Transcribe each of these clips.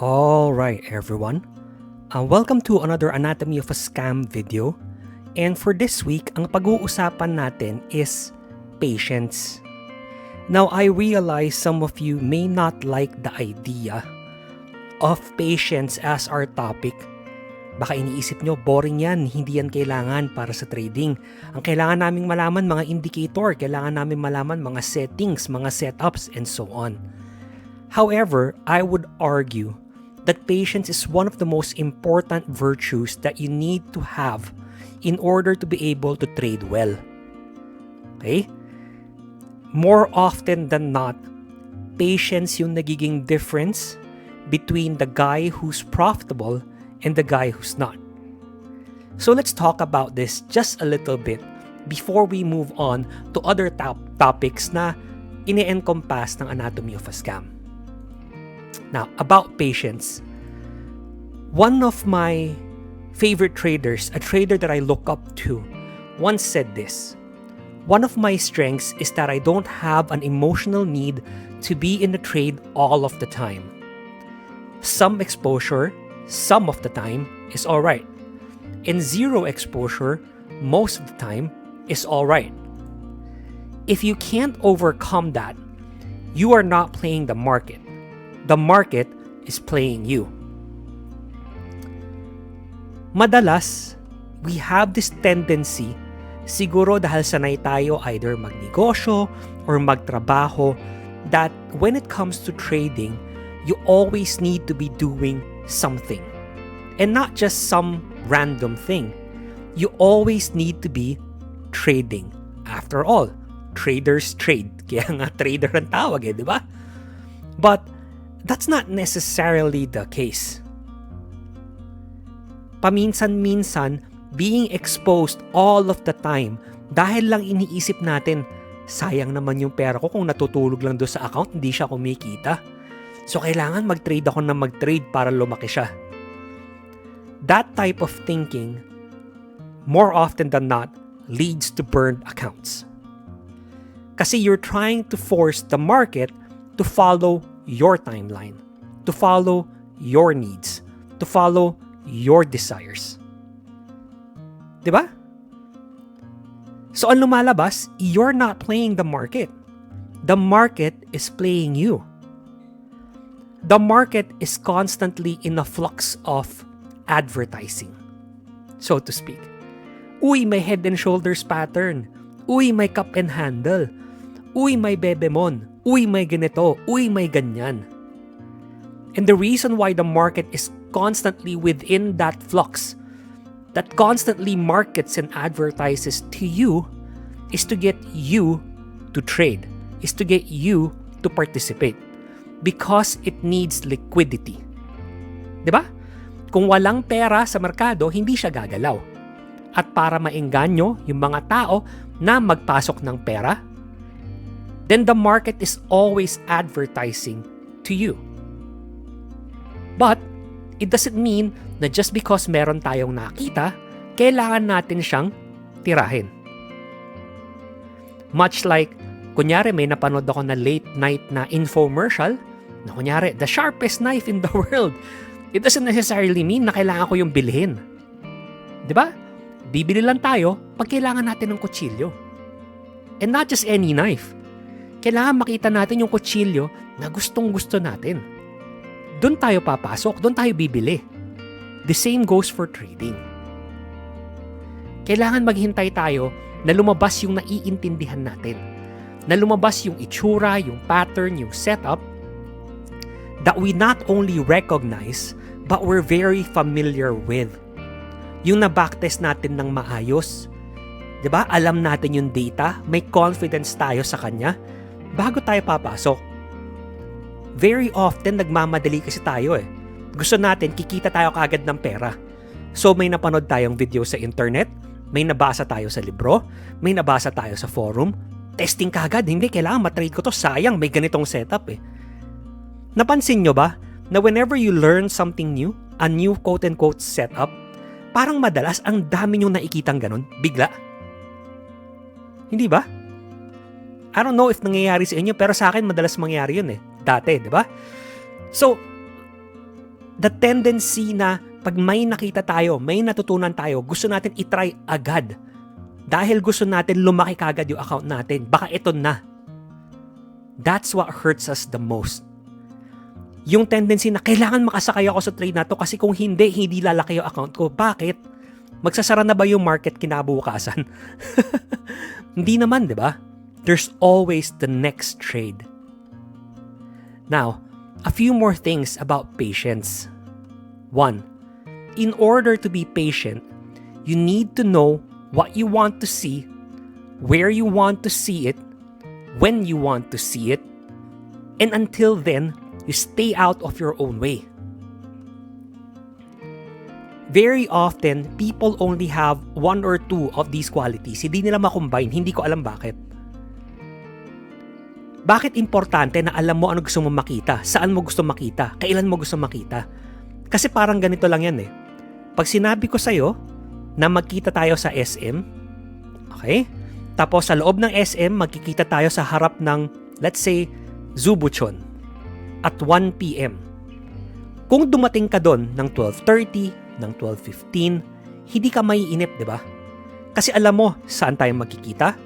Alright everyone, welcome to another Anatomy of a Scam video. And for this week, ang pag-uusapan natin is patience. Now I realize some of you may not like the idea of patience as our topic. Baka iniisip nyo, boring yan, hindi yan kailangan para sa trading. Ang kailangan naming malaman mga indicator, kailangan namin malaman mga settings, mga setups, and so on. However, I would argue that patience is one of the most important virtues that you need to have in order to be able to trade well. Okay? More often than not, patience yung nagiging difference between the guy who's profitable and the guy who's not. So let's talk about this just a little bit before we move on to other topics na ini-encompass ng Anatomy of a Scam. Now, about patience, one of my favorite traders, a trader that I look up to, once said this: one of my strengths is that I don't have an emotional need to be in a trade all of the time. Some exposure, some of the time, is alright. And zero exposure, most of the time, is alright. If you can't overcome that, you are not playing the market. The market is playing you. Madalas, we have this tendency, siguro dahil sanay tayo either magnegosyo or magtrabaho, that when it comes to trading, you always need to be doing something. And not just some random thing. You always need to be trading. After all, traders trade. Kaya nga trader ang tawag di ba? But that's not necessarily the case. Paminsan-minsan, being exposed all of the time dahil lang iniisip natin, sayang naman yung pera ko kung natutulog lang doon sa account, hindi siya kumikita. So kailangan mag-trade ako na mag-trade para lumaki siya. That type of thinking, more often than not, leads to burned accounts. Kasi you're trying to force the market to follow your timeline, to follow your needs, to follow your desires. Diba? So ang lumalabas, you're not playing the market. The market is playing you. The market is constantly in a flux of advertising, so to speak. Uy, may head and shoulders pattern. Uy, may cup and handle. Uy, may bebemon. Uy, may ganito. Uy, may ganyan. And the reason why the market is constantly within that flux, that constantly markets and advertises to you, is to get you to trade, is to get you to participate. Because it needs liquidity. Diba? Kung walang pera sa merkado, hindi siya gagalaw. At para maengganyo yung mga tao na magpasok ng pera, then the market is always advertising to you. But it doesn't mean na just because meron tayong nakita, kailangan natin siyang tirahin. Much like, kunyari may napanood ako na late night na infomercial, na kunyari, the sharpest knife in the world. It doesn't necessarily mean na kailangan ko yung bilhin. Diba? Bibili lang tayo pag kailangan natin ng kutsilyo. And not just any knife. Kailangan makita natin yung kutsilyo na gustong-gusto natin. Doon tayo papasok, doon tayo bibili. The same goes for trading. Kailangan maghintay tayo na lumabas yung naiintindihan natin. Na lumabas yung itsura, yung pattern, yung setup that we not only recognize but we're very familiar with. Yung na-backtest natin ng maayos. Diba? Alam natin yung data, may confidence tayo sa kanya bago tayo papasok. Very often, nagmamadali kasi tayo Gusto natin, kikita tayo kaagad ng pera. So, may napanood tayong video sa internet, may nabasa tayo sa libro, may nabasa tayo sa forum, testing kaagad, hindi, kailangan matrade ko to, sayang, may ganitong setup Napansin nyo ba na whenever you learn something new, a new quote-unquote setup, parang madalas ang dami nyo nakikitang ganun, bigla? Hindi ba? I don't know if nangyayari sa inyo, pero sa akin madalas mangyayari yun Dati, di ba? So, the tendency na pag may nakita tayo, may natutunan tayo, gusto natin itry agad. Dahil gusto natin lumaki kagad yung account natin. Baka ito na. That's what hurts us the most. Yung tendency na kailangan makasakay ako sa trade na to kasi kung hindi lalaki yung account ko. Bakit? Magsasara na ba yung market kinabukasan? Hindi naman, di ba? There's always the next trade. Now, a few more things about patience. 1. In order to be patient, you need to know what you want to see, where you want to see it, when you want to see it, and until then, you stay out of your own way. Very often, people only have 1 or 2 of these qualities. Hindi nila makombine, hindi ko alam bakit. Bakit importante na alam mo ano gusto mo makita? Saan mo gusto makita? Kailan mo gusto makita? Kasi parang ganito lang yan eh. Pag sinabi ko sa'yo na magkita tayo sa S.C.A.M, okay? Tapos sa loob ng S.C.A.M, magkikita tayo sa harap ng, let's say, Zubuchon at 1 p.m. Kung dumating ka doon ng 12:30, ng 12:15, hindi ka maiinip, di ba? Kasi alam mo saan tayo magkikita,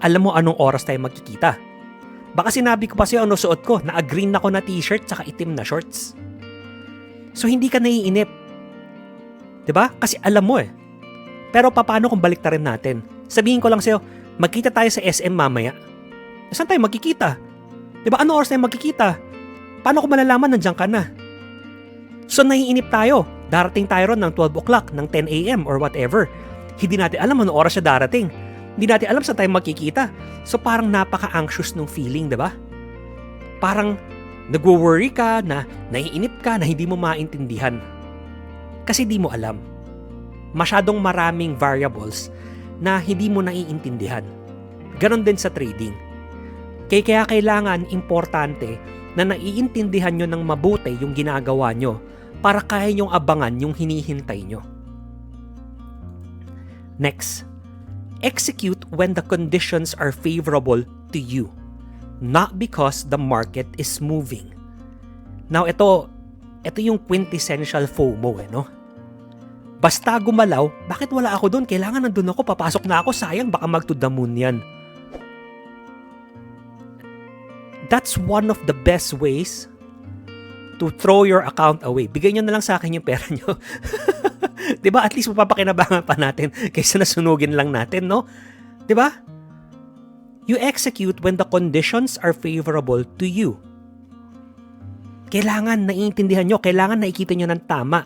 alam mo anong oras tayo magkikita. Baka sinabi ko pa sa'yo ano suot ko, na-green ako na t-shirt saka itim na shorts. So hindi ka naiinip. 'Di ba? Kasi alam mo eh. Pero paano kung baliktarin natin? Sabihin ko lang sa'yo, magkita tayo sa S.C.A.M mamaya. Saan tayo magkikita? 'Di ba? Ano oras tayo magkikita? Paano ko malalaman nandiyan ka na? So naiinip tayo. Darating tayo ron ng 12 o'clock, ng 10 a.m. or whatever. Hindi natin alam anong oras siya darating. Hindi natin alam saan tayo magkikita. So parang napaka-anxious nung feeling, 'di ba? Parang nagwo-worry ka, na naiinip ka, na hindi mo maintindihan. Kasi di mo alam. Masyadong maraming variables na hindi mo naiintindihan. Ganon din sa trading. Kaya kailangan importante na naiintindihan nyo ng mabuti yung ginagawa nyo para kaya nyong abangan yung hinihintay nyo. Next, execute when the conditions are favorable to you, not because the market is moving. Now, ito yung quintessential FOMO, no? Basta gumalaw, bakit wala ako doon? Kailangan nandun ako, papasok na ako, sayang, baka mag to the moon yan. That's one of the best ways to throw your account away. Bigay nyo na lang sa akin yung pera nyo. Diba? At least mapapakinabangan pa natin kaysa nasunugin lang natin, no? Diba? You execute when the conditions are favorable to you. Kailangan naiintindihan nyo, kailangan nakikita nyo ng tama.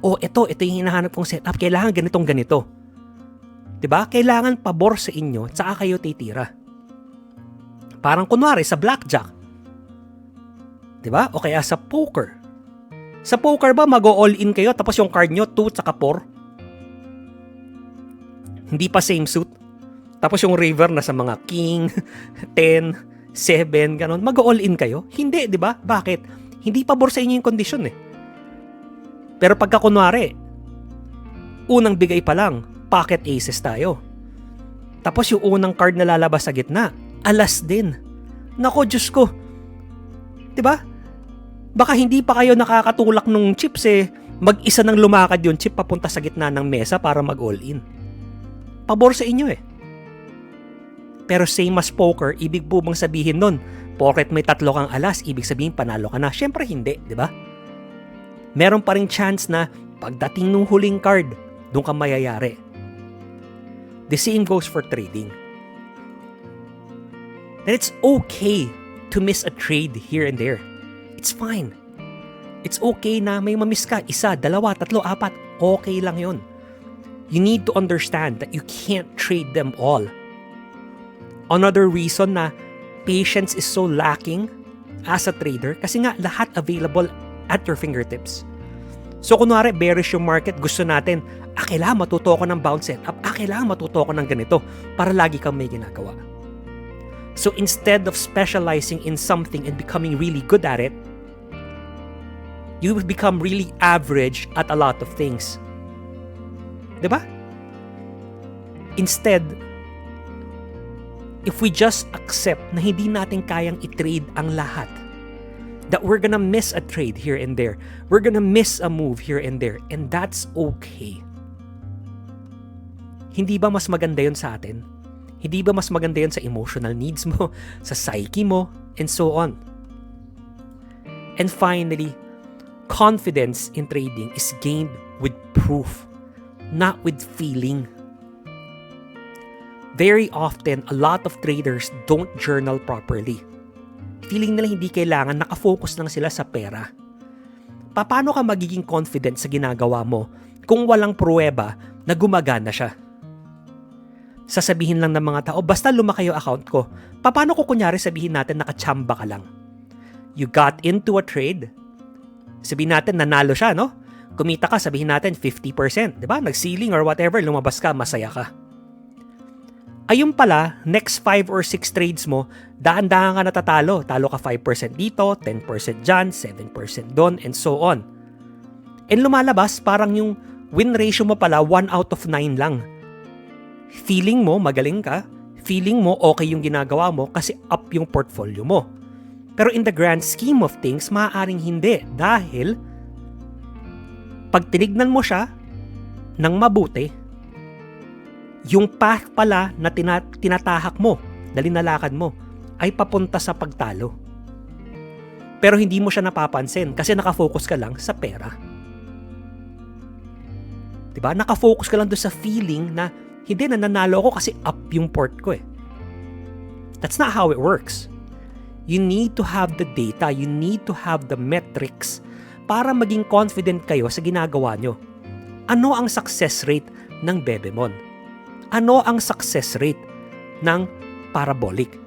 O ito yung hinahanap kong setup, kailangan ganito. Diba? Kailangan pabor sa inyo, tsaka kayo titira. Parang kunwari sa blackjack. Diba? O kaya sa poker. Sa poker ba, mag-all-in kayo tapos yung card nyo, 2 tsaka 4? Hindi pa same suit. Tapos yung river na sa mga king, 10, 7, ganon. Mag-all-in kayo? Hindi, di ba? Bakit? Hindi pabor sa inyo yung kondisyon eh. Pero pagka kunwari, unang bigay pa lang, pocket aces tayo. Tapos yung unang card na lalabas sa gitna, alas din. Nako, Diyos ko. Diba? Baka hindi pa kayo nakakatulak nung chips eh. Mag-isa nang lumakad yung chip papunta sa gitna ng mesa para mag-all-in. Pabor sa inyo eh. Pero same as poker, ibig po bang sabihin nun, porket may 3 kang alas, ibig sabihin panalo ka na? Syempre hindi, diba? Meron pa ring chance na pagdating nung huling card, doon ka mayayari. The same goes for trading. And it's okay to miss a trade here and there. It's fine. It's okay na may mamiss ka, 1, 2, 3, 4. Okay lang yun. You need to understand that you can't trade them all. Another reason na patience is so lacking as a trader kasi nga lahat available at your fingertips. So kunwari bearish yung market, gusto natin, kailangan matuto ko ng bounce setup, kailangan matuto ko ng ganito para lagi kang may ginagawa. So instead of specializing in something and becoming really good at it, you will become really average at a lot of things. Diba? Instead, if we just accept na hindi natin kayang i-trade ang lahat, that we're gonna miss a trade here and there. We're gonna miss a move here and there. And that's okay. Hindi ba mas maganda yun sa atin? Hindi ba mas maganda yun sa emotional needs mo, sa psyche mo, and so on? And finally, confidence in trading is gained with proof, not with feeling. Very often, a lot of traders don't journal properly. Feeling nila hindi kailangan, nakafocus lang sila sa pera. Paano ka magiging confident sa ginagawa mo kung walang pruweba na gumagana siya? Sasabihin lang ng mga tao, basta lumaki yung account ko. Paano ko kunyari sabihin natin nakachamba ka lang? You got into a trade. Sabihin natin nanalo siya, no? Kumita ka, sabihin natin 50%. Diba? Nag-ceiling or whatever, lumabas ka, masaya ka. Ayun pala, next 5 or 6 trades mo, daan-daan ka natatalo. Talo ka 5% dito, 10% dyan, 7% doon, and so on. And lumalabas, parang yung win ratio mo pala 1 out of 9 lang. Feeling mo magaling ka, feeling mo okay yung ginagawa mo kasi up yung portfolio mo. Pero in the grand scheme of things, maaaring hindi dahil pag tinignan mo siya ng mabuti, yung path pala na tinatahak mo, na linalakad mo, ay papunta sa pagtalo. Pero hindi mo siya napapansin kasi nakafocus ka lang sa pera. Diba? Nakafocus ka lang doon sa feeling na hindi, nananalo ako kasi up yung port ko eh. That's not how it works. You need to have the data, you need to have the metrics para maging confident kayo sa ginagawa nyo. Ano ang success rate ng Bebemon? Ano ang success rate ng Parabolic?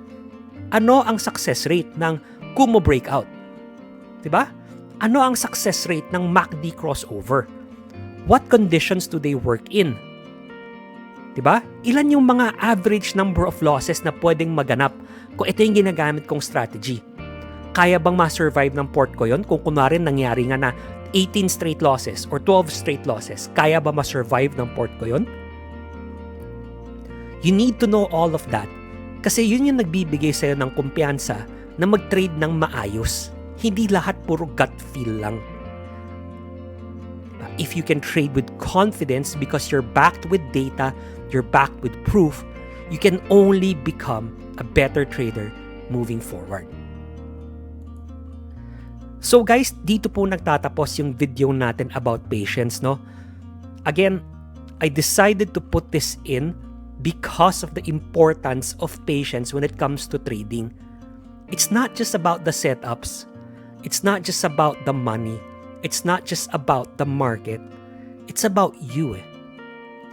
Ano ang success rate ng Kumo Breakout? Diba? Ano ang success rate ng MACD crossover? What conditions do they work in? Diba? Ilan yung mga average number of losses na pwedeng maganap kung ito yung ginagamit kong strategy? Kaya bang ma-survive ng port ko yon kung kunwari nangyari nga na 18 straight losses or 12 straight losses? Kaya ba ma-survive ng port ko yon? You need to know all of that kasi yun yung nagbibigay sa'yo ng kumpiyansa na mag-trade ng maayos. Hindi lahat puro gut feel lang. If you can trade with confidence because you're backed with data, you're backed with proof, you can only become a better trader moving forward. So guys, dito po nagtatapos yung video natin about patience, no? Again, I decided to put this in because of the importance of patience when it comes to trading. It's not just about the setups. It's not just about the money. It's not just about the market. It's about you.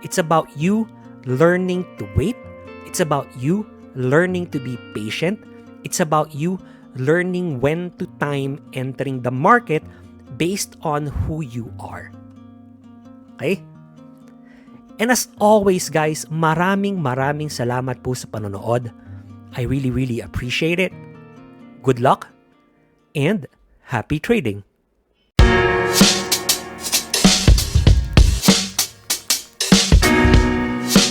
It's about you learning to wait. It's about you learning to be patient. It's about you learning when to time entering the market based on who you are. Okay? And as always, guys, maraming salamat po sa panonood. I really appreciate it. Good luck and happy trading!